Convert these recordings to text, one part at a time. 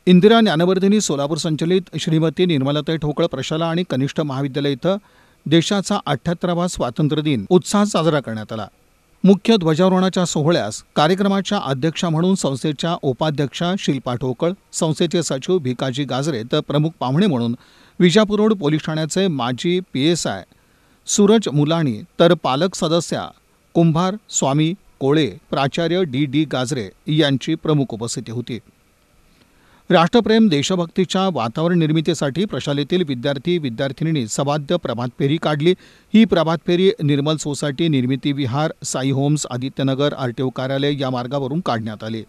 इंदिरा ज्ञानवर्धिनी सोलापूर संचलित श्रीमती निर्मलाताई ठोकळ प्रशाला आणि कनिष्ठ महाविद्यालय इथं देशाचा 78वा स्वातंत्र्य दिन उत्साहात साजरा करण्यात आला। मुख्य ध्वजारोहणाच्या सोहळ्यास कार्यक्रमाच्या अध्यक्षा म्हणून संस्थेच्या उपाध्यक्षा शिल्पा ठोकळ, संस्थेचे सचिव भिकाजी गाजरे तर प्रमुख पाहुणे म्हणून विजापूर रोड पोलीस ठाण्याचे माजी PSI सूरज मुलाणी तर पालक सदस्या कुंभार स्वामी कोळे, प्राचार्य D गाजरे यांची प्रमुख उपस्थिती होती। राष्ट्रप्रेम देशभक्तीच्या वातावरण निर्मितीसाठी प्रशालेतील विद्यार्थी विद्यार्थिनींनी सवाद्य प्रभात फेरी काढली। ही प्रभात फेरी निर्मल सोसायटी, निर्मिती विहार, साई होम्स, आदित्यनगर, RTO कार्यालय या मार्गावरून काढण्यात आली।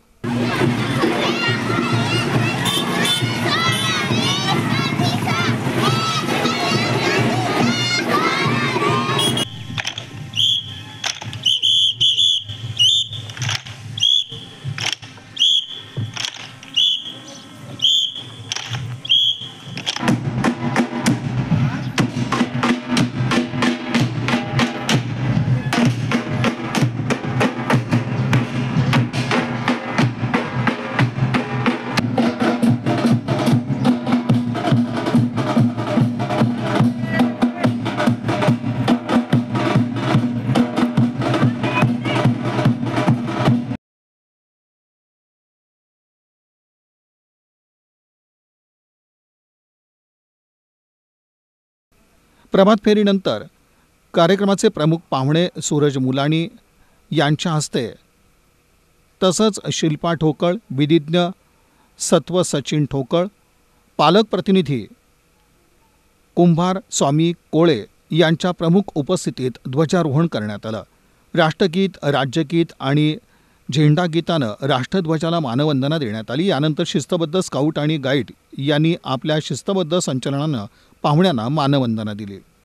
प्रभात फेरीनंतर कार्यक्रमाचे प्रमुख पाहुणे सूरज मुलाणी यांच्या हस्ते तसंच शिल्पा ठोकळ, विधिज्ञ सत्व सचिन ठोकळ, पालक प्रतिनिधी कुंभार स्वामी कोळे यांच्या प्रमुख उपस्थितीत ध्वजारोहण करण्यात आलं। राष्ट्रगीत, राज्यगीत आणि झेंडागीतानं राष्ट्रध्वजाला मानवंदना देण्यात आली। यानंतर शिस्तबद्ध स्काउट आणि गाईड यांनी आपल्या शिस्तबद्ध संचलनानं पाहुण्यांना मानवंदना दिली।